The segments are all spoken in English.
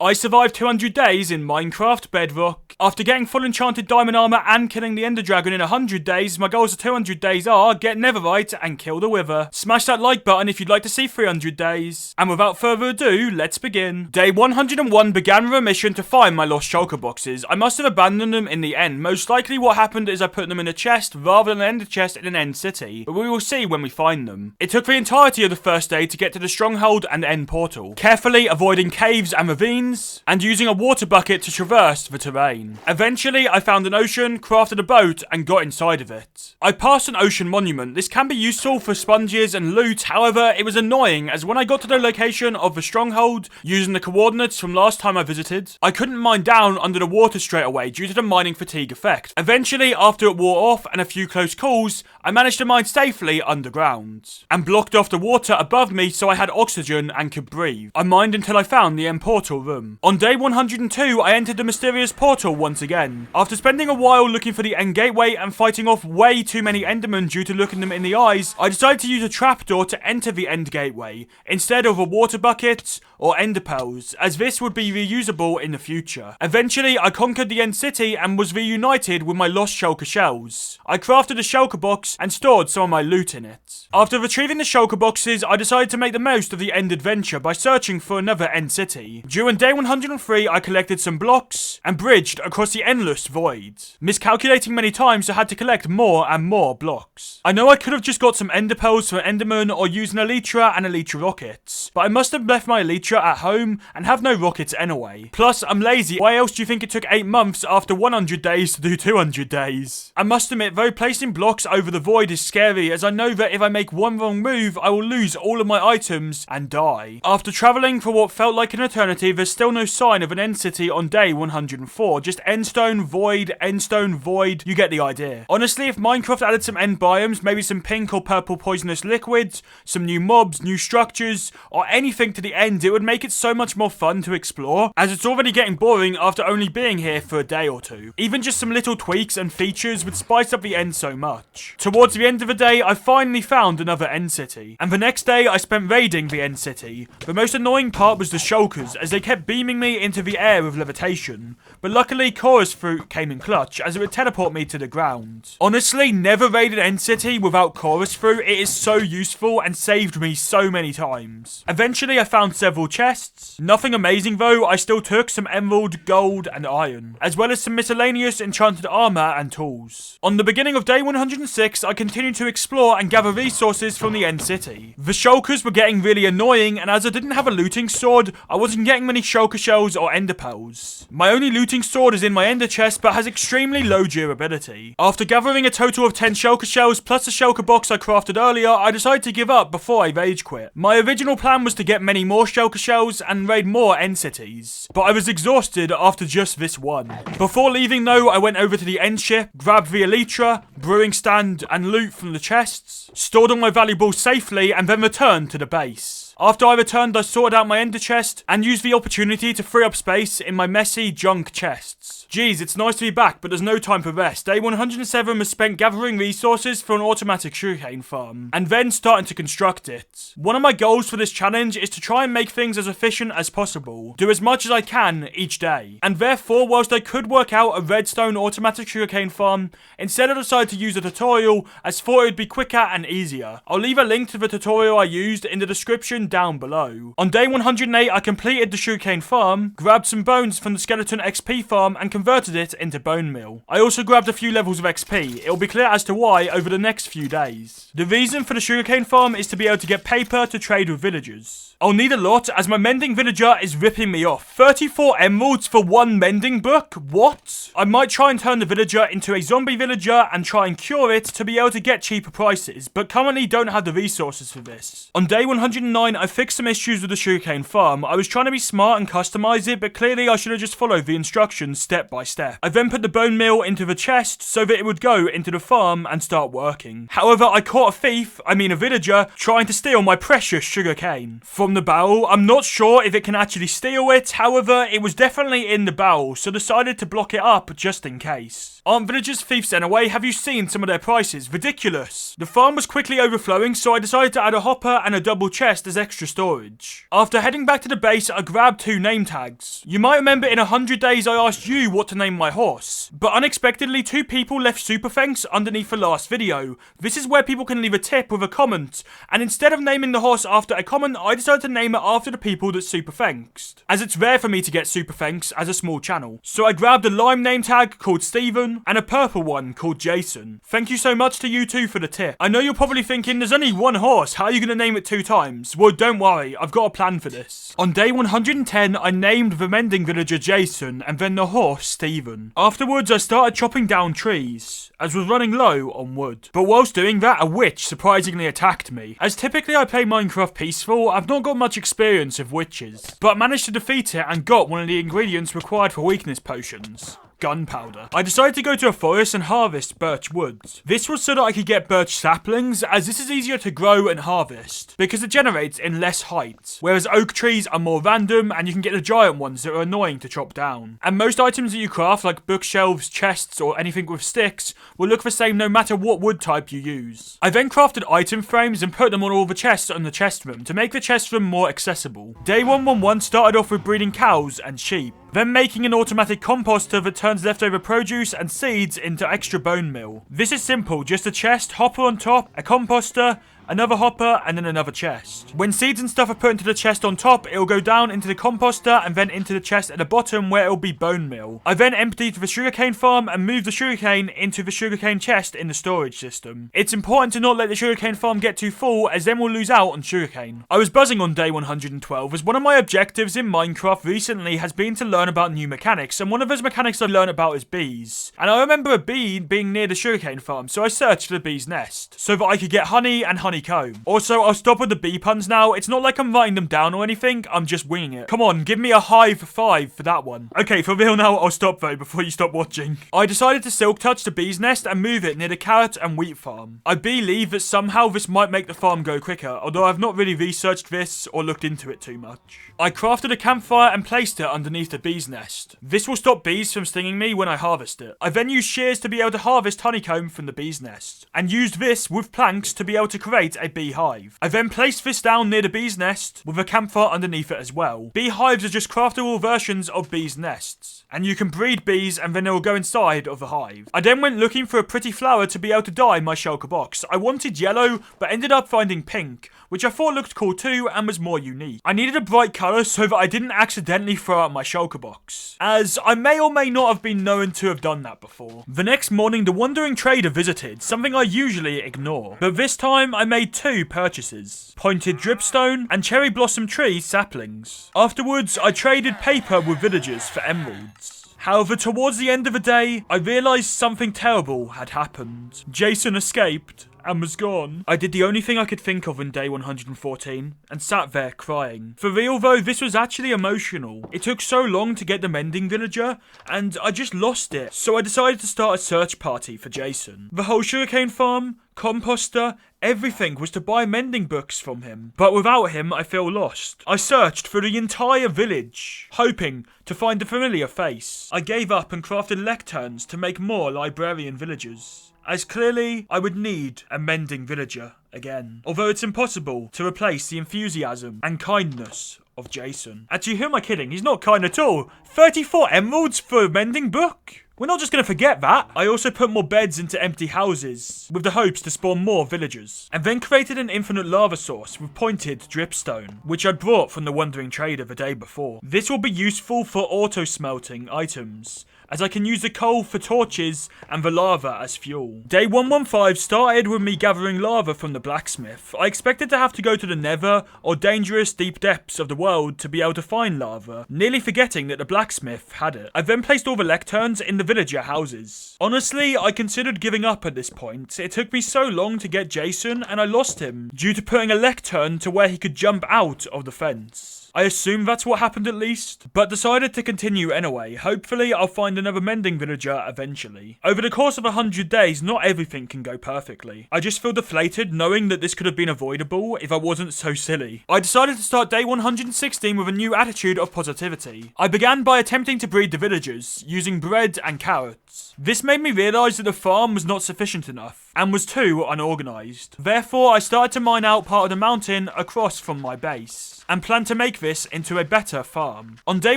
I survived 200 days in Minecraft Bedrock. After getting full enchanted diamond armor and killing the ender dragon in 100 days, my goals for 200 days are get netherite and kill the wither. Smash that like button if you'd like to see 300 days. And without further ado, let's begin. Day 101 began with a mission to find my lost shulker boxes. I must have abandoned them in the end. Most likely what happened is I put them in a chest rather than an ender chest in an end city. But we will see when we find them. It took the entirety of the first day to get to the stronghold and end portal, carefully avoiding caves and ravines, and using a water bucket to traverse the terrain. Eventually, I found an ocean, crafted a boat, and got inside of it. I passed an ocean monument. This can be useful for sponges and loot, however, it was annoying as when I got to the location of the stronghold, using the coordinates from last time I visited, I couldn't mine down under the water straight away due to the mining fatigue effect. Eventually, after it wore off and a few close calls, I managed to mine safely underground, and blocked off the water above me so I had oxygen and could breathe. I mined until I found the end portal room. On day 102, I entered the mysterious portal once again. After spending a while looking for the end gateway and fighting off way too many endermen due to looking them in the eyes, I decided to use a trapdoor to enter the end gateway, instead of a water bucket or ender pearls, as this would be reusable in the future. Eventually, I conquered the end city and was reunited with my lost shulker shells. I crafted a shulker box and stored some of my loot in it. After retrieving the shulker boxes, I decided to make the most of the end adventure by searching for another end city. During day 103, I collected some blocks and bridged across the endless void, miscalculating many times so I had to collect more and more blocks. I know I could have just got some ender pearls from enderman or used an elytra and elytra rockets, but I must have left my elytra at home and have no rockets anyway. Plus, I'm lazy. Why else do you think it took 8 months after 100 days to do 200 days? I must admit, though, placing blocks over the void is scary, as I know that if I make one wrong move, I will lose all of my items and die. After travelling for what felt like an eternity, there's still no sign of an end city on day 104. Just endstone, void, you get the idea. Honestly, if Minecraft added some end biomes, maybe some pink or purple poisonous liquids, some new mobs, new structures, or anything to the end, it would make it so much more fun to explore, as it's already getting boring after only being here for a day or two. Even just some little tweaks and features would spice up the end so much. Towards the end of the day, I finally found another end city, and the next day I spent raiding the end city. The most annoying part was the shulkers, as they kept beaming me into the air with levitation, but luckily chorus fruit came in clutch as it would teleport me to the ground. Honestly, never raided end city without chorus fruit. It is so useful and saved me so many times. Eventually I found several chests. Nothing amazing though. I still took some emerald, gold and iron, as well as some miscellaneous enchanted armor and tools. On the beginning of day 106, I continued to explore and gather resources from the end city. The shulkers were getting really annoying, and as I didn't have a looting sword, I wasn't getting many shulker shells or ender pearls. My only looting sword is in my ender chest but has extremely low durability. After gathering a total of 10 shulker shells plus the shulker box I crafted earlier, I decided to give up before I rage quit. My original plan was to get many more shulker shells and raid more end cities, but I was exhausted after just this one. Before leaving though, I went over to the end ship, grabbed the elytra, brewing stand and loot from the chests, stored all my valuables safely, and then returned to the base. After I returned, I sorted out my ender chest and used the opportunity to free up space in my messy junk chests. Geez, it's nice to be back, but there's no time for rest. Day 107 was spent gathering resources for an automatic sugarcane farm, and then starting to construct it. One of my goals for this challenge is to try and make things as efficient as possible, do as much as I can each day, and therefore, whilst I could work out a redstone automatic sugarcane farm, instead I decided to use a tutorial as thought it would be quicker and easier. I'll leave a link to the tutorial I used in the description down below. On day 108, I completed the sugarcane farm, grabbed some bones from the skeleton XP farm and converted it into bone meal. I also grabbed a few levels of XP. It'll be clear as to why over the next few days. The reason for the sugarcane farm is to be able to get paper to trade with villagers. I'll need a lot as my mending villager is ripping me off. 34 emeralds for one mending book? What? I might try and turn the villager into a zombie villager and try and cure it to be able to get cheaper prices, but currently don't have the resources for this. On day 109, I fixed some issues with the sugarcane farm. I was trying to be smart and customize it, but clearly I should have just followed the instructions step by step. I then put the bone meal into the chest so that it would go into the farm and start working. However, I caught a villager, trying to steal my precious sugarcane. From from the barrel. I'm not sure if it can actually steal it, however, it was definitely in the barrel, so decided to block it up just in case. Aren't villagers thieves anyway? Have you seen some of their prices? Ridiculous. The farm was quickly overflowing, so I decided to add a hopper and a double chest as extra storage. After heading back to the base, I grabbed 2 name tags. You might remember in 100 days I asked you what to name my horse, but unexpectedly 2 people left super thanks underneath the last video. This is where people can leave a tip with a comment, and instead of naming the horse after a comment, I decided to name it after the people that super thanksed, as it's rare for me to get super thanks as a small channel. So I grabbed a lime name tag called Steven and a purple one called Jason. Thank you so much to you 2 for the tip. I know you're probably thinking there's only 1 horse, how are you going to name it 2 times? Well, don't worry, I've got a plan for this. On day 110, I named the mending villager Jason and then the horse Steven. Afterwards, I started chopping down trees, as was running low on wood. But whilst doing that, a witch surprisingly attacked me. As typically I play Minecraft peaceful, I've not got much experience of witches, but I managed to defeat it and got one of the ingredients required for weakness potions. Gunpowder. I decided to go to a forest and harvest birch woods. This was so that I could get birch saplings, as this is easier to grow and harvest, because it generates in less height, whereas oak trees are more random and you can get the giant ones that are annoying to chop down. And most items that you craft, like bookshelves, chests, or anything with sticks, will look the same no matter what wood type you use. I then crafted item frames and put them on all the chests in the chest room to make the chest room more accessible. Day 111 started off with breeding cows and sheep, then making an automatic composter that turns leftover produce and seeds into extra bone meal. This is simple, just a chest, hopper on top, a composter, another hopper, and then another chest. When seeds and stuff are put into the chest on top, it will go down into the composter and then into the chest at the bottom where it will be bone meal. I then emptied the sugarcane farm and moved the sugarcane into the sugarcane chest in the storage system. It's important to not let the sugarcane farm get too full, as then we'll lose out on sugarcane. I was buzzing on day 112 as one of my objectives in Minecraft recently has been to learn about new mechanics, and one of those mechanics I learned about is bees. And I remember a bee being near the sugarcane farm, so I searched for the bee's nest so that I could get honey and honeycomb. Also, I'll stop with the bee puns now. It's not like I'm writing them down or anything, I'm just winging it. Come on, give me a hive 5 for that one. Okay, for real now, I'll stop though before you stop watching. I decided to silk touch the bee's nest and move it near the carrot and wheat farm. I believe that somehow this might make the farm go quicker, although I've not really researched this or looked into it too much. I crafted a campfire and placed it underneath the bee's nest. This will stop bees from stinging me when I harvest it. I then used shears to be able to harvest honeycomb from the bee's nest, and used this with planks to be able to create a beehive. I then placed this down near the bee's nest with a campfire underneath it as well. Beehives are just craftable versions of bees' nests, and you can breed bees and then they will go inside of the hive. I then went looking for a pretty flower to be able to dye my shulker box. I wanted yellow, but ended up finding pink, which I thought looked cool too and was more unique. I needed a bright colour so that I didn't accidentally throw out my shulker box, as I may or may not have been known to have done that before. The next morning, the wandering trader visited, something I usually ignore, but this time I made 2 purchases: pointed dripstone and cherry blossom tree saplings. Afterwards, I traded paper with villagers for emeralds. However, towards the end of the day, I realised something terrible had happened. Jason escaped and was gone. I did the only thing I could think of in day 114 and sat there crying. For real though, this was actually emotional. It took so long to get the mending villager and I just lost it. So I decided to start a search party for Jason. The whole sugarcane farm, composter, everything was to buy mending books from him. But without him, I feel lost. I searched through the entire village, hoping to find a familiar face. I gave up and crafted lecterns to make more librarian villagers, as clearly I would need a mending villager again. Although it's impossible to replace the enthusiasm and kindness of Jason. Actually, who am I kidding? He's not kind at all. 34 emeralds for a mending book? We're not just going to forget that. I also put more beds into empty houses with the hopes to spawn more villagers. And then created an infinite lava source with pointed dripstone, which I brought from the wandering trader the day before. This will be useful for auto smelting items, as I can use the coal for torches and the lava as fuel. Day 115 started with me gathering lava from the blacksmith. I expected to have to go to the nether or dangerous deep depths of the world to be able to find lava, nearly forgetting that the blacksmith had it. I then placed all the lecterns in the villager houses. Honestly, I considered giving up at this point. It took me so long to get Jason and I lost him due to putting a lectern to where he could jump out of the fence. I assume that's what happened at least, but decided to continue anyway. Hopefully I'll find another mending villager eventually. Over the course of 100 days, not everything can go perfectly. I just feel deflated knowing that this could have been avoidable if I wasn't so silly. I decided to start day 116 with a new attitude of positivity. I began by attempting to breed the villagers, using bread and carrots. This made me realise that the farm was not sufficient enough, and was too unorganised. Therefore, I started to mine out part of the mountain across from my base, and planned to make this into a better farm. On day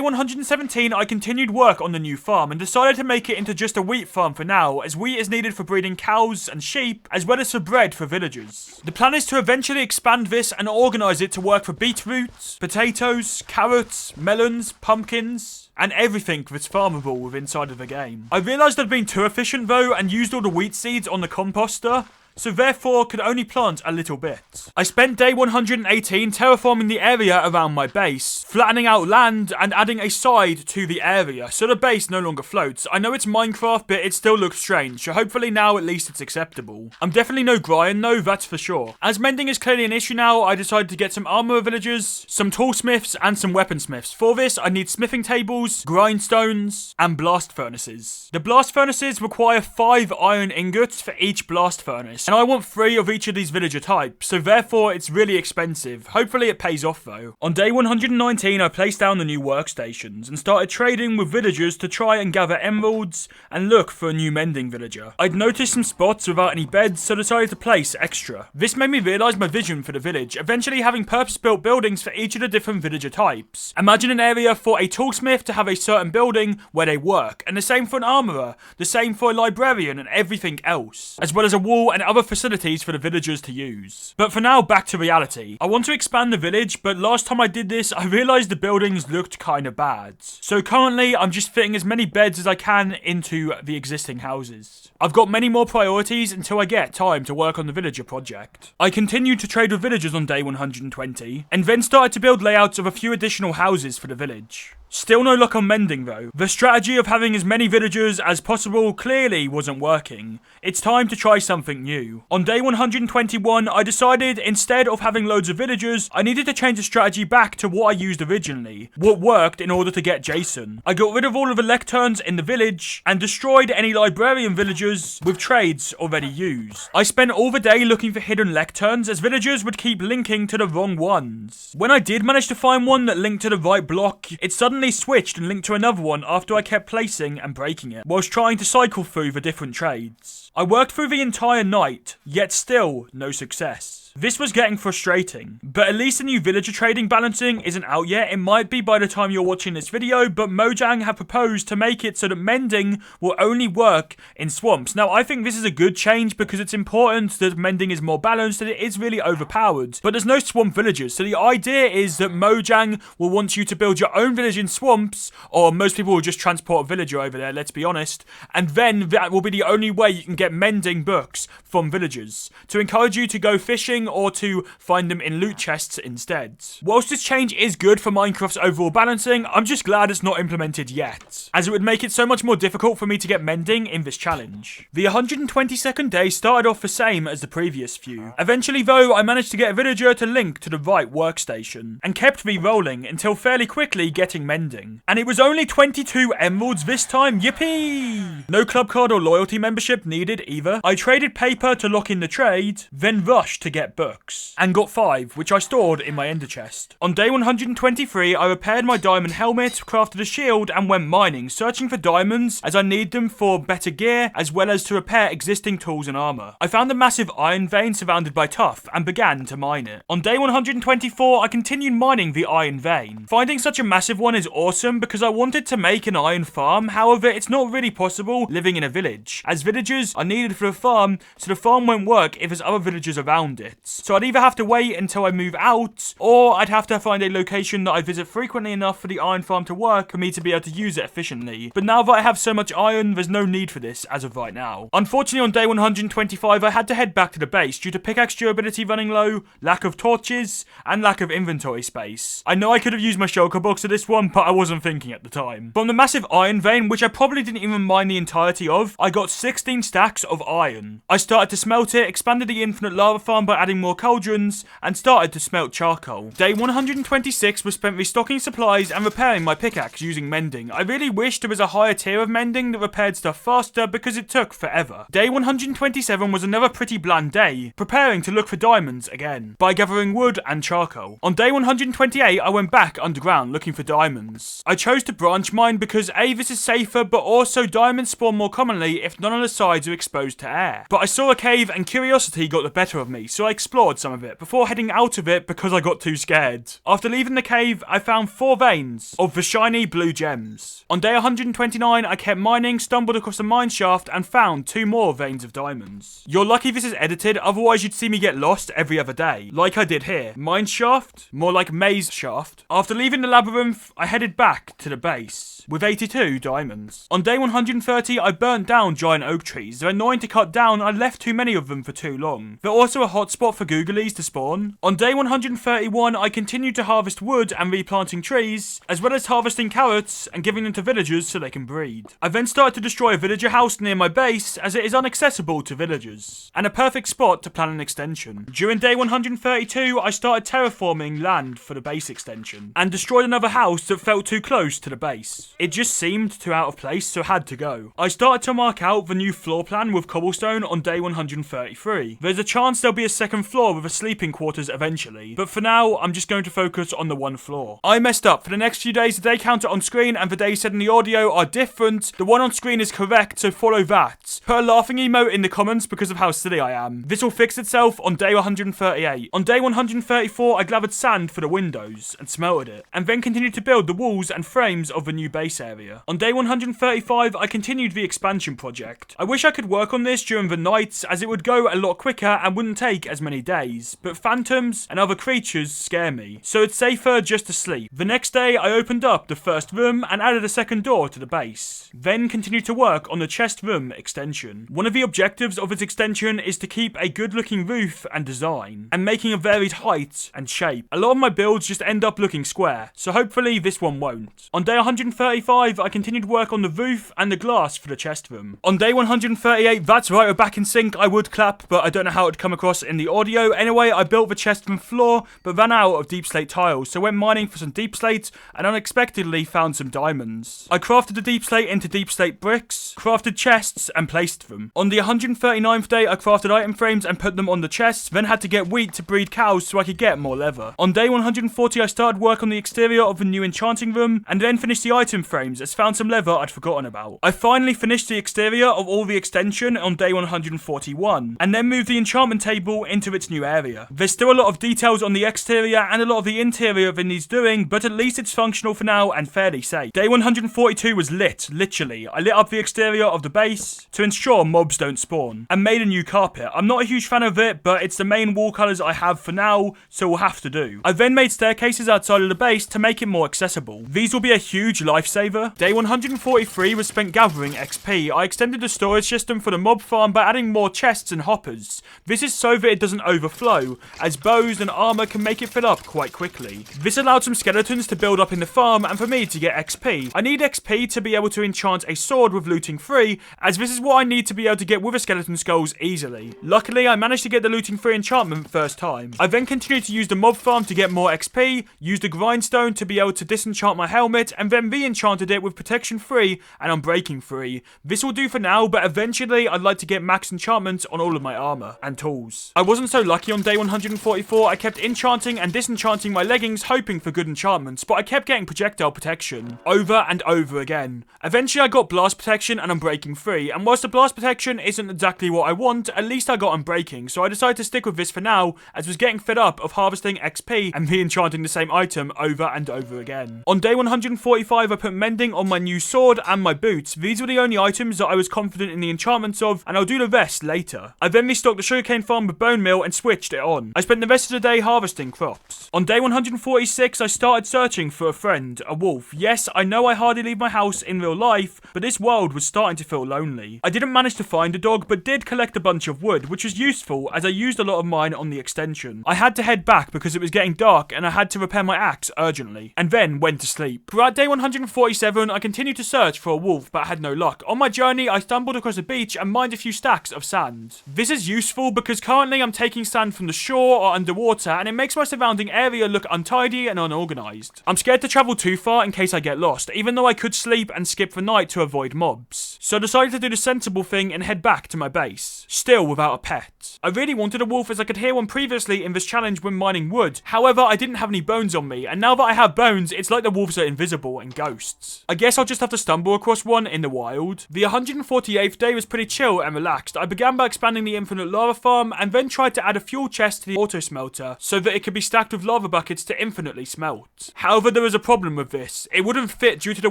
117, I continued work on the new farm and decided to make it into just a wheat farm for now, as wheat is needed for breeding cows and sheep, as well as for bread for villagers. The plan is to eventually expand this and organise it to work for beetroots, potatoes, carrots, melons, pumpkins, and everything that's farmable within inside of the game. I realised I'd been too efficient though and used all the wheat seeds on the composter, so therefore could only plant a little bit. I spent day 118 terraforming the area around my base, flattening out land and adding a side to the area, so the base no longer floats. I know it's Minecraft, but it still looks strange, so hopefully now at least it's acceptable. I'm definitely no Brian though, that's for sure. As mending is clearly an issue now, I decided to get some armor villagers, some toolsmiths, and some weaponsmiths. For this, I need smithing tables, grindstones, and blast furnaces. The blast furnaces require 5 iron ingots for each blast furnace, and I want 3 of each of these villager types, so therefore it's really expensive. Hopefully it pays off though. On day 119 I placed down the new workstations and started trading with villagers to try and gather emeralds and look for a new mending villager. I'd noticed some spots without any beds, so decided to place extra. This made me realise my vision for the village, eventually having purpose-built buildings for each of the different villager types. Imagine an area for a toolsmith to have a certain building where they work, and the same for an armourer, the same for a librarian and everything else, as well as a wall and other facilities for the villagers to use. But for now, back to reality. I want to expand the village, but last time I did this, I realised the buildings looked kinda bad. So currently, I'm just fitting as many beds as I can into the existing houses. I've got many more priorities until I get time to work on the villager project. I continued to trade with villagers on day 120, and then started to build layouts of a few additional houses for the village. Still no luck on mending though. The strategy of having as many villagers as possible clearly wasn't working. It's time to try something new. On day 121, I decided instead of having loads of villagers, I needed to change the strategy back to what I used originally, what worked in order to get Jason. I got rid of all of the lecterns in the village and destroyed any librarian villagers with trades already used. I spent all the day looking for hidden lecterns as villagers would keep linking to the wrong ones. When I did manage to find one that linked to the right block, it suddenly switched and linked to another one after I kept placing and breaking it, whilst trying to cycle through the different trades. I worked through the entire night, yet still no success. This was getting frustrating, but at least the new villager trading balancing isn't out yet. It might be by the time you're watching this video, but Mojang have proposed to make it so that mending will only work in swamps. Now, I think this is a good change because it's important that mending is more balanced and it is really overpowered, but there's no swamp villagers. So the idea is that Mojang will want you to build your own village in swamps, or most people will just transport a villager over there, let's be honest, and then that will be the only way you can get mending books from villagers, to encourage you to go fishing or to find them in loot chests instead. Whilst this change is good for Minecraft's overall balancing, I'm just glad it's not implemented yet, as it would make it so much more difficult for me to get mending in this challenge. The 122nd day started off the same as the previous few. Eventually though, I managed to get a villager to link to the right workstation, and kept re-rolling until fairly quickly getting mending. And it was only 22 emeralds this time, yippee! No club card or loyalty membership needed either. I traded paper to lock in the trade, then rushed to get books, and got 5, which I stored in my ender chest. On day 123, I repaired my diamond helmet, crafted a shield, and went mining, searching for diamonds as I need them for better gear, as well as to repair existing tools and armor. I found a massive iron vein surrounded by tuff, and began to mine it. On day 124, I continued mining the iron vein. Finding such a massive one is awesome because I wanted to make an iron farm, however, it's not really possible living in a village, as villagers are needed for a farm, so the farm won't work if there's other villagers around it. So I'd either have to wait until I move out, or I'd have to find a location that I visit frequently enough for the iron farm to work for me to be able to use it efficiently. efficiently, but now that I have so much iron, there's no need for this as of right now. Unfortunately, on day 125, I had to head back to the base due to pickaxe durability running low, lack of torches, and lack of inventory space. I know I could have used my shulker box for this one, but I wasn't thinking at the time. From the massive iron vein, which I probably didn't even mine the entirety of, I got 16 stacks of iron. I started to smelt it, expanded the infinite lava farm by adding more cauldrons, and started to smelt charcoal. Day 126 was spent restocking supplies and repairing my pickaxe using mending. I really wish there was a higher tier of mending that repaired stuff faster because it took forever. Day 127 was another pretty bland day, preparing to look for diamonds again, by gathering wood and charcoal. On day 128, I went back underground looking for diamonds. I chose to branch mine because A, this is safer, but also diamonds spawn more commonly if none of the sides are exposed to air. But I saw a cave and curiosity got the better of me, so I explored some of it before heading out of it because I got too scared. After leaving the cave, I found 4 veins of the shiny blue gems. On day 129, I kept mining, stumbled across a mine shaft, and found 2 more veins of diamonds. You're lucky this is edited, otherwise you'd see me get lost every other day, like I did here. Mine shaft? More like maze shaft. After leaving the labyrinth, I headed back to the base with 82 diamonds. On day 130, I burnt down giant oak trees. They're annoying to cut down, I left too many of them for too long. They're also a hotspot for googlies to spawn. On day 131, I continued to harvest wood and replanting trees, as well as harvesting carrots and giving them to villagers so they can breed. I then started to destroy a villager house near my base, as it is inaccessible to villagers, and a perfect spot to plan an extension. During day 132, I started terraforming land for the base extension, and destroyed another house that felt too close to the base. It just seemed too out of place, so had to go. I started to mark out the new floor plan with cobblestone on day 133. There's a chance there'll be a second floor with a sleeping quarters eventually, but for now, I'm just going to focus on the one floor. I messed up. For the next few days, the day counter on screen and the days said in the audio are different. The one on screen is correct, so follow that. Put a laughing emote in the comments because of how silly I am. This will fix itself on day 138. On day 134, I gathered sand for the windows and smelted it, and then continued to build the walls and frames of the new base area. On day 135, I continued the expansion project. I wish I could work on this during the nights, as it would go a lot quicker and wouldn't take as many days, but phantoms and other creatures scare me, so it's safer just to sleep. The next day, I opened up the first room and added a second door to the base, then continued to work on the chest room extension. One of the objectives of its extension is to keep a good looking roof and design, and making a varied height and shape. A lot of my builds just end up looking square, so hopefully this one won't. On day 135, I continued work on the roof and the glass for the chest room. On day 138, that's right, we're back in sync. I would clap, but I don't know how it would come across in the audio. Anyway, I built the chest room floor, but ran out of deep slate tiles, so went mining for some deep slate, and unexpectedly found some diamonds. I crafted the deep slate into deep slate bricks, crafted chests, and placed them. On the 139th day, I crafted item frames and put them on the chests, then had to get wheat to breed cows so I could get more leather. On day 140, I started work on the exterior of the new enchanting room, and then finished the item frames, as found some leather I'd forgotten about. I finally finished the exterior of all the extension on day 141, and then moved the enchantment table into its new area. There's still a lot of details on the exterior and a lot of the interior that needs doing, but at least it's functional for now and fairly safe. Day 142 was lit, literally. I lit up the exterior of the base to ensure mobs don't spawn, and made a new carpet. I'm not a huge fan of it, but it's the main wall colours I have for now, so we'll have to do. I then made staircases outside of the base to make it more accessible. These will be a huge lifesaver. Day 143 was spent gathering XP. I extended the storage system for the mob farm by adding more chests and hoppers. This is so that it doesn't overflow, as bows and armor can make it fill up quite quickly. This allowed some skeletons to build up in the farm and for me to get XP. I need XP to be able to enchant a sword with looting free, as this is what I need to be able to get wither skeleton skulls easily. Luckily, I managed to get the looting free enchantment first time. I then continued to use the mob farm to get more XP, used the grindstone to be able to disenchant my helmet, and then re-enchanted it with protection free and unbreaking free. This will do for now, but eventually I'd like to get max enchantment on all of my armor and tools. I wasn't so lucky on day 144. I kept enchanting and disenchanting my leggings hoping for good enchantments, but I kept getting projectile protection over and over again. Eventually I got blast protection and unbreaking free, and whilst the blast protection isn't exactly what I want, at least I got unbreaking, so I decided to stick with this for now, as I was getting fed up of harvesting XP and re-enchanting the same item over and over again. On day 145 I put mending on my new sword and my boots. These were the only items that I was confident in the enchantments of, and I'll do the rest later. I then restocked the sugarcane farm with bone meal and switched it on. I spent the rest of the day harvesting crops. On day 146 I started searching for a friend, a wolf. Yes, I know I hardly hardly leave my house in real life, but this world was starting to feel lonely. I didn't manage to find a dog, but did collect a bunch of wood, which was useful as I used a lot of mine on the extension. I had to head back because it was getting dark and I had to repair my axe urgently, and then went to sleep. Throughout day 147, I continued to search for a wolf, but had no luck. On my journey, I stumbled across a beach and mined a few stacks of sand. This is useful because currently I'm taking sand from the shore or underwater, and it makes my surrounding area look untidy and unorganized. I'm scared to travel too far in case I get lost, even though I could sleep and skip the night to avoid mobs. So I decided to do the sensible thing and head back to my base, still without a pet. I really wanted a wolf as I could hear one previously in this challenge when mining wood. However, I didn't have any bones on me, and now that I have bones, it's like the wolves are invisible and ghosts. I guess I'll just have to stumble across one in the wild. The 148th day was pretty chill and relaxed. I began by expanding the infinite lava farm and then tried to add a fuel chest to the auto smelter so that it could be stacked with lava buckets to infinitely smelt. However, there was a problem with this. It wouldn't fit due to the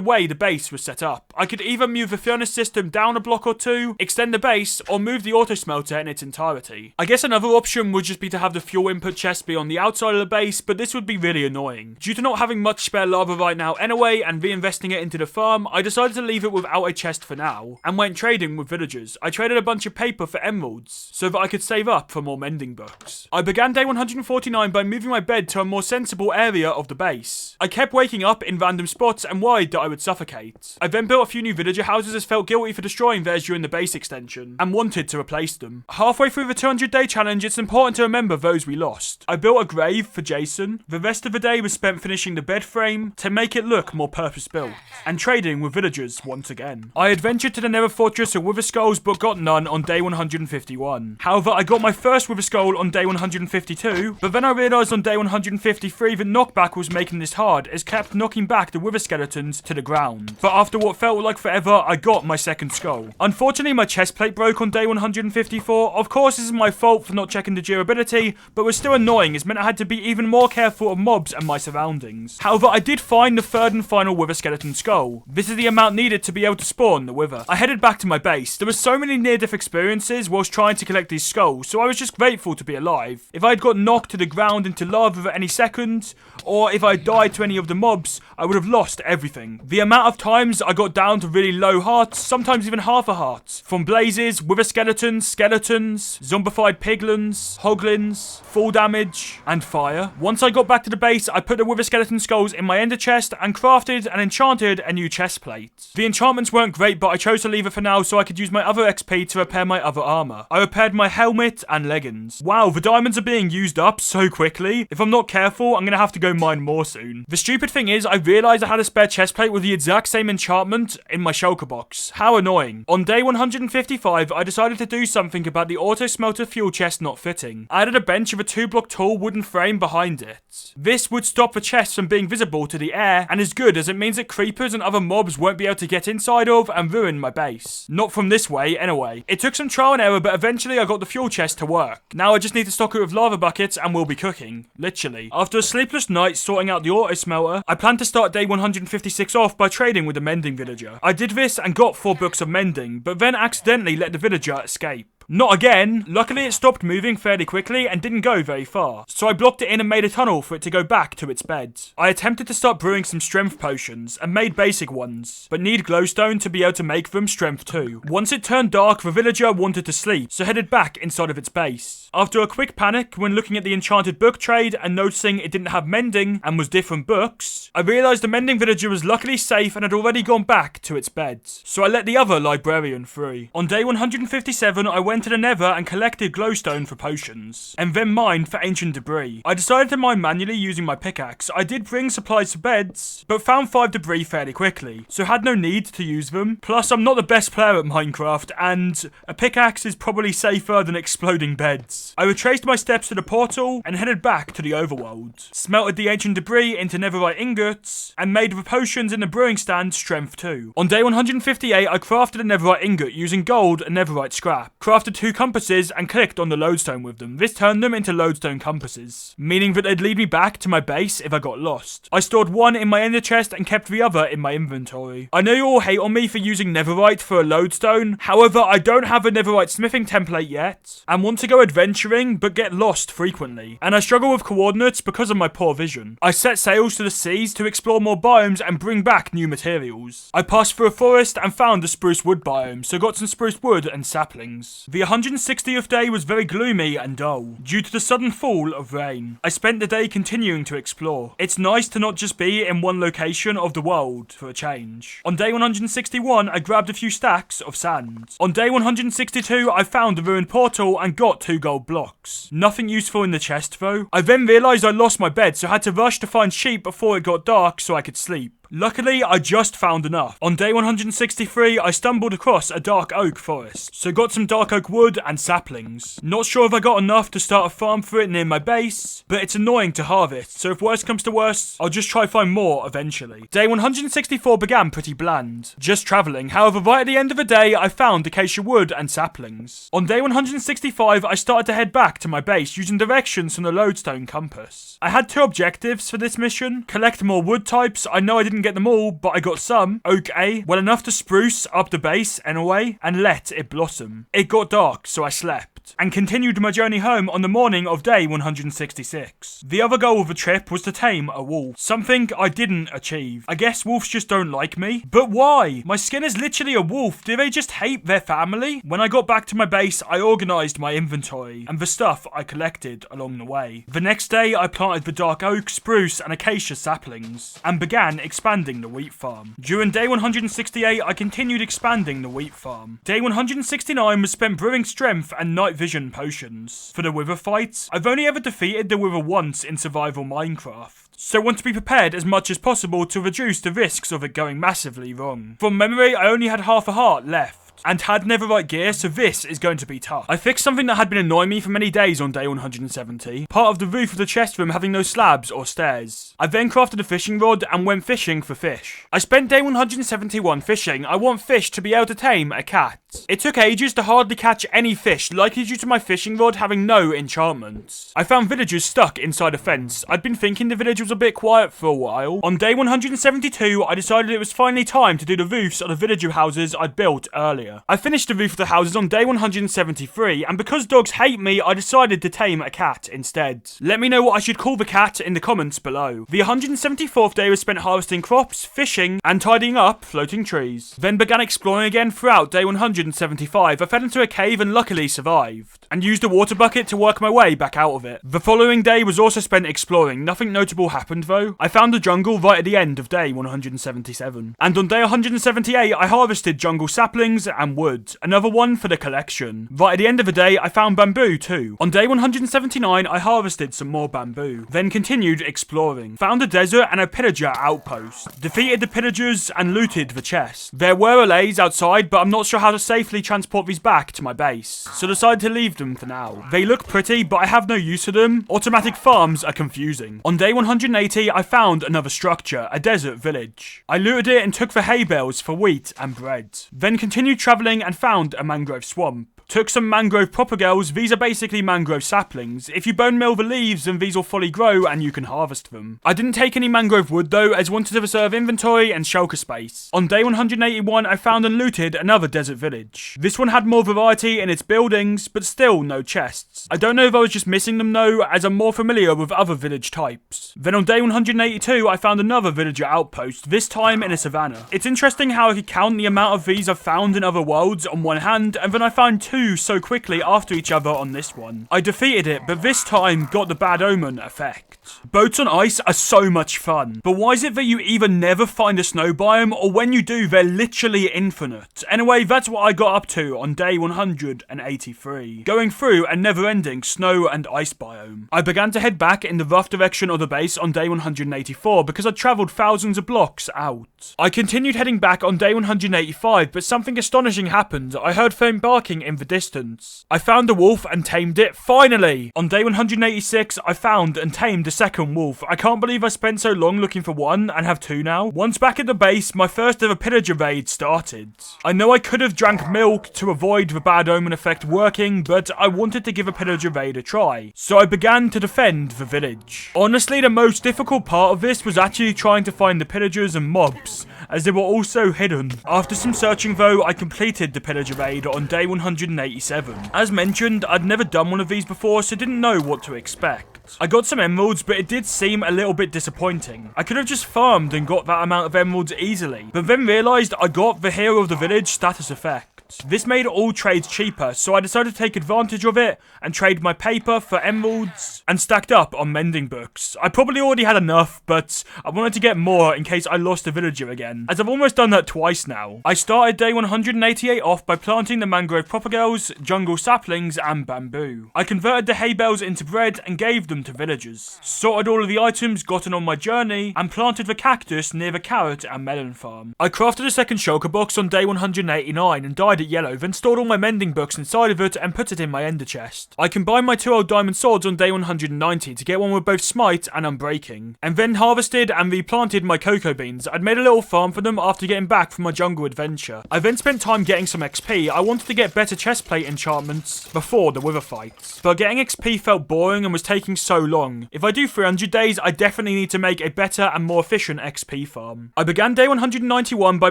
way the base was set up. I could either move the furnace system down a block or two, extend the base, or move the auto smelter in its entirety. I guess another option would just be to have the fuel input chest be on the outside of the base, but this would be really annoying. Due to not having much spare lava right now anyway and reinvesting it into the farm, I decided to leave it without a chest for now, and went trading with villagers. I traded a bunch of paper for emeralds, so that I could save up for more mending books. I began day 149 by moving my bed to a more sensible area of the base. I kept waking up in random spots and worried that I would suffocate. I then built a few new villager houses as felt guilty for destroying theirs during the base extension, and wanted to replace them. Halfway through the 200-day challenge, it's important to remember those we lost. I built a grave for Jason. The rest of the day was spent finishing the bed frame to make it look more purpose-built, and trading with villagers once again. I adventured to the Nether Fortress of Wither Skulls but got none on day 151. However, I got my first Wither Skull on day 152, but then I realised on day 153 that knockback was making this hard, as kept knocking back the Wither skeletons to the ground. But after what felt like forever, I got my second skull. Unfortunately, my chest plate broke on day 154. Of course, this is my fault for not checking the durability, but was still annoying as meant I had to be even more careful of mobs and my surroundings. However, I did find the third and final Wither skeleton skull. This is the amount needed to be able to spawn the Wither. I headed back to my base. There were so many near-death experiences whilst trying to collect these skulls, so I was just grateful to be alive. If I had got knocked to the ground into lava at any second, or if I died to any of the mobs, I would have lost everything. The amount of times I got down to really low hearts, sometimes even half a heart, from blazes, Wither skeletons, zombified piglins, hoglins, full damage, and fire. Once I got back to the base, I put the Wither skeleton skulls in my ender chest and crafted and enchanted a new chest plate. The enchantments weren't great, but I chose to leave it for now so I could use my other XP to repair my other armor. I repaired my helmet and leggings. Wow, the diamonds are being used up so quickly. If I'm not careful, I'm gonna have to go mine more soon. The stupid thing is, I realized I had a spare chest plate with the exact same enchantment in my shulker box. How annoying. On day 155, I decided to do something about the auto smelter fuel chest not fitting. I added a bench with a 2-block tall wooden frame behind it. This would stop the chest from being visible to the air, and is good as it means that creepers and other mobs won't be able to get inside of and ruin my base. Not from this way, anyway. It took some trial and error, but eventually I got the fuel chest to work. Now I just need to stock it with lava buckets and we'll be cooking. Literally. After a sleepless night sorting out the auto smelter, I plan to start day 156 off by trading with a mending villager. I did this and got 4 books of mending, but then accidentally let the villager escape. Not again. Luckily it stopped moving fairly quickly and didn't go very far, so I blocked it in and made a tunnel for it to go back to its bed. I attempted to start brewing some strength potions and made basic ones, but need glowstone to be able to make them strength 2. Once it turned dark, the villager wanted to sleep, so headed back inside of its base. After a quick panic when looking at the enchanted book trade and noticing it didn't have mending and was different books, I realised the mending villager was luckily safe and had already gone back to its bed, so I let the other librarian free. On day 157 I went to the Nether and collected glowstone for potions, and then mined for ancient debris. I decided to mine manually using my pickaxe. I did bring supplies for beds, but found 5 debris fairly quickly, so had no need to use them. Plus I'm not the best player at Minecraft, and a pickaxe is probably safer than exploding beds. I retraced my steps to the portal and headed back to the overworld. Smelted the ancient debris into netherite ingots, and made the potions in the brewing stand strength 2. On day 158 I crafted a netherite ingot using gold and netherite scrap. Crafted 2 compasses and clicked on the lodestone with them. This turned them into lodestone compasses, meaning that they'd lead me back to my base if I got lost. I stored 1 in my ender chest and kept the other in my inventory. I know you all hate on me for using netherite for a lodestone, however I don't have a netherite smithing template yet, and want to go adventure adventuring, but get lost frequently, and I struggle with coordinates because of my poor vision. I set sails to the seas to explore more biomes and bring back new materials. I passed through a forest and found the spruce wood biome, so got some spruce wood and saplings. The 160th day was very gloomy and dull, due to the sudden fall of rain. I spent the day continuing to explore. It's nice to not just be in one location of the world for a change. On day 161, I grabbed a few stacks of sand. On day 162, I found a ruined portal and got 2 gold blocks. Nothing useful in the chest though. I then realised I lost my bed, so had to rush to find sheep before it got dark so I could sleep. Luckily, I just found enough. On day 163, I stumbled across a dark oak forest, so got some dark oak wood and saplings. Not sure if I got enough to start a farm for it near my base, but it's annoying to harvest, so if worst comes to worst, I'll just try find more eventually. Day 164 began pretty bland, just travelling. However, right at the end of the day, I found acacia wood and saplings. On day 165, I started to head back to my base using directions from the lodestone compass. I had 2 objectives for this mission: collect more wood types. I know I didn't get them all, but I got some. Oak A, well enough to spruce up the base anyway, and let it blossom. It got dark, so I slept, and continued my journey home on the morning of day 166. The other goal of the trip was to tame a wolf, something I didn't achieve. I guess wolves just don't like me. But why? My skin is literally a wolf. Do they just hate their family? When I got back to my base, I organised my inventory and the stuff I collected along the way. The next day, I planted the dark oak, spruce, and acacia saplings, and began expanding the wheat farm. During day 168, I continued expanding the wheat farm. Day 169 was spent brewing strength and night vision potions. For the wither fight, I've only ever defeated the wither once in survival Minecraft, so want to be prepared as much as possible to reduce the risks of it going massively wrong. From memory, I only had half a heart left, and had netherite gear, so this is going to be tough. I fixed something that had been annoying me for many days on day 170, part of the roof of the chest room having no slabs or stairs. I then crafted a fishing rod and went fishing for fish. I spent day 171 fishing. I want fish to be able to tame a cat. It took ages to hardly catch any fish, likely due to my fishing rod having no enchantments. I found villagers stuck inside a fence. I'd been thinking the village was a bit quiet for a while. On day 172, I decided it was finally time to do the roofs of the villager houses I'd built earlier. I finished the roof of the houses on day 173, and because dogs hate me, I decided to tame a cat instead. Let me know what I should call the cat in the comments below. The 174th day was spent harvesting crops, fishing, and tidying up floating trees. Then began exploring again throughout day 175. I fell into a cave and luckily survived, and used a water bucket to work my way back out of it. The following day was also spent exploring. Nothing notable happened though. I found a jungle right at the end of day 177. And on day 178, I harvested jungle saplings and wood. Another one for the collection. Right at the end of the day, I found bamboo too. On day 179, I harvested some more bamboo. Then continued exploring. Found a desert and a pillager outpost. Defeated the pillagers and looted the chest. There were allays outside, but I'm not sure how to safely transport these back to my base, so decided to leave them for now. They look pretty, but I have no use for them. Automatic farms are confusing. On day 180, I found another structure, a desert village. I looted it and took the hay bales for wheat and bread. Then continued travelling and found a mangrove swamp. Took some mangrove propagales. These are basically mangrove saplings. If you bone meal the leaves, then these will fully grow and you can harvest them. I didn't take any mangrove wood though, as wanted to reserve inventory and shulker space. On day 181, I found and looted another desert village. This one had more variety in its buildings, but still no chests. I don't know if I was just missing them though, as I'm more familiar with other village types. Then on day 182, I found another villager outpost, this time in a savannah. It's interesting how I could count the amount of these I've found in other worlds on one hand, and then I found 2 so quickly after each other on this one. I defeated it, but this time got the bad omen effect. Boats on ice are so much fun, but why is it that you either never find a snow biome, or when you do, they're literally infinite? Anyway, that's what I got up to on day 183, going through a never-ending snow and ice biome. I began to head back in the rough direction of the base on day 184 because I'd travelled thousands of blocks out. I continued heading back on day 185, but something astonishing happened. I heard faint barking in the distance. I found a wolf and tamed it, finally! On day 186, I found and tamed a second wolf. I can't believe I spent so long looking for one and have 2 now. Once back at the base, my first ever pillager raid started. I know I could have drank milk to avoid the bad omen effect working, but I wanted to give a pillager raid a try, so I began to defend the village. Honestly, the most difficult part of this was actually trying to find the pillagers and mobs chests, as they were also hidden. After some searching though, I completed the pillager raid on day 187. As mentioned, I'd never done one of these before, so didn't know what to expect. I got some emeralds, but it did seem a little bit disappointing. I could have just farmed and got that amount of emeralds easily, but then realised I got the hero of the village status effect. This made all trades cheaper, so I decided to take advantage of it and trade my paper for emeralds and stacked up on mending books. I probably already had enough, but I wanted to get more in case I lost a villager again, as I've almost done that twice now. I started day 188 off by planting the mangrove propagales, jungle saplings, and bamboo. I converted the hay bales into bread and gave them to villagers, sorted all of the items gotten on my journey, and planted the cactus near the carrot and melon farm. I crafted a second shulker box on day 189 and dyed it yellow, then stored all my mending books inside of it and put it in my ender chest. I combined my 2 old diamond swords on day 190 to get one with both smite and unbreaking, and then harvested and replanted my cocoa beans. I'd made a little farm for them after getting back from my jungle adventure. I then spent time getting some XP. I wanted to get better chestplate enchantments before the wither fight, but getting XP felt boring and was taking so long. If I do 300 days, I definitely need to make a better and more efficient XP farm. I began day 191 by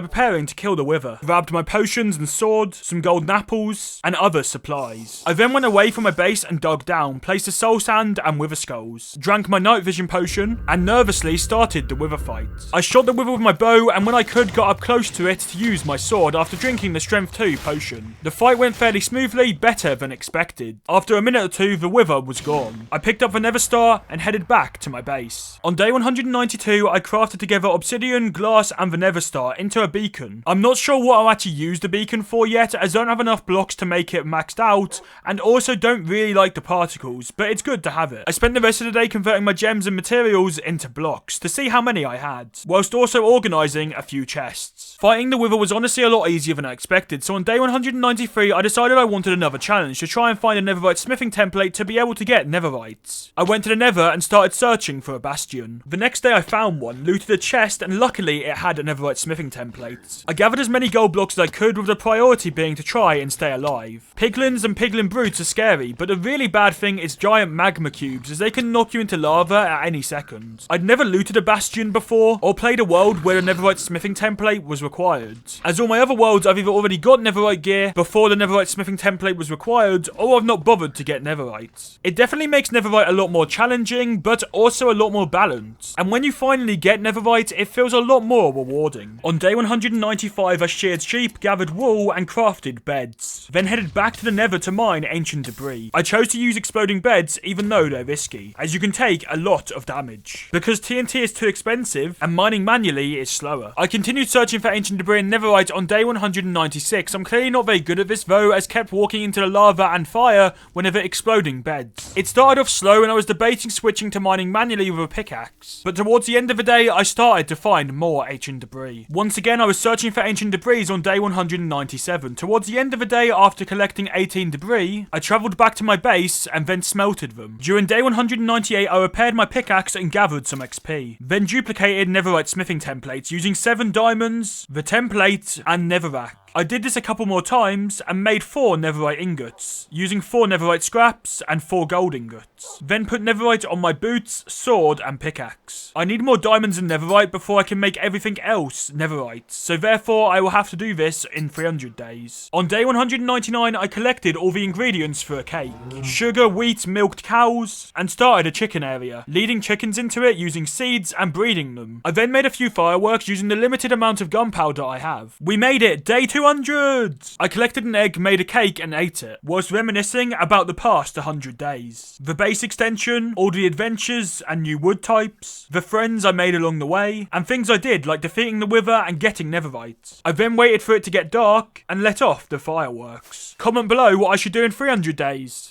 preparing to kill the wither. Grabbed my potions and sword, some golden apples, and other supplies. I then went away from my base and dug down, placed a soul sand and wither skulls, drank my night vision potion, and nervously started the wither fight. I shot the wither with my bow, and when I could, got up close to it to use my sword after drinking the strength 2 potion. The fight went fairly smoothly, better than expected. After a minute or two, the wither was gone. I picked up the nether star and headed back to my base. On day 192, I crafted together obsidian, glass, and the nether star into a beacon. I'm not sure what I'll actually use the beacon for yet, as I don't have enough blocks to make it maxed out, and also don't really like the particles, but it's good to have it. I spent the rest of the day converting my gems and materials into blocks to see how many I had, whilst also organising a few chests. Fighting the wither was honestly a lot easier than I expected, so on day 193 I decided I wanted another challenge to try and find a netherite smithing template to be able to get netherites. I went to the nether and started searching for a bastion. The next day I found one, looted a chest, and luckily it had a netherite smithing template. I gathered as many gold blocks as I could, with the priority being to try and stay alive. Piglins and piglin brutes are scary, but the really bad thing is giant magma cubes, as they can knock you into lava at any second. I'd never looted a bastion before, or played a world where a netherite smithing template was required, as all my other worlds I've either already got netherite gear before the netherite smithing template was required, or I've not bothered to get netherite. It definitely makes netherite a lot more challenging, but also a lot more balanced, and when you finally get netherite, it feels a lot more rewarding. On day 195 I sheared sheep, gathered wool, and crafted beds, then headed back to the nether to mine ancient debris. I chose to use exploding beds even though they're risky, as you can take a lot of damage, because TNT is too expensive and mining manually is slower. I continued searching for ancient debris and netherite on day 196. I'm clearly not very good at this though, as kept walking into the lava and fire whenever exploding beds. It started off slow and I was debating switching to mining manually with a pickaxe, but towards the end of the day I started to find more ancient debris. Once again I was searching for ancient debris on day 197. Towards the end of the day, after collecting 18 debris, I travelled back to my base and then smelted them. During day 198 I repaired my pickaxe and gathered some XP, then duplicated netherite smithing templates using 7 diamonds, the template, and netherrack. I did this a couple more times and made 4 netherite ingots, using 4 netherite scraps and 4 gold ingots. Then put netherite on my boots, sword, and pickaxe. I need more diamonds and netherite before I can make everything else netherite, so therefore I will have to do this in 300 days. On day 199 I collected all the ingredients for a cake. Sugar, wheat, milked cows, and started a chicken area, leading chickens into it using seeds and breeding them. I then made a few fireworks using the limited amount of gunpowder I have. We made it day 200! I collected an egg, made a cake, and ate it, whilst reminiscing about the past 100 days. The base extension, all the adventures and new wood types, the friends I made along the way, and things I did like defeating the wither and getting netherite. I then waited for it to get dark and let off the fireworks. Comment below what I should do in 300 days.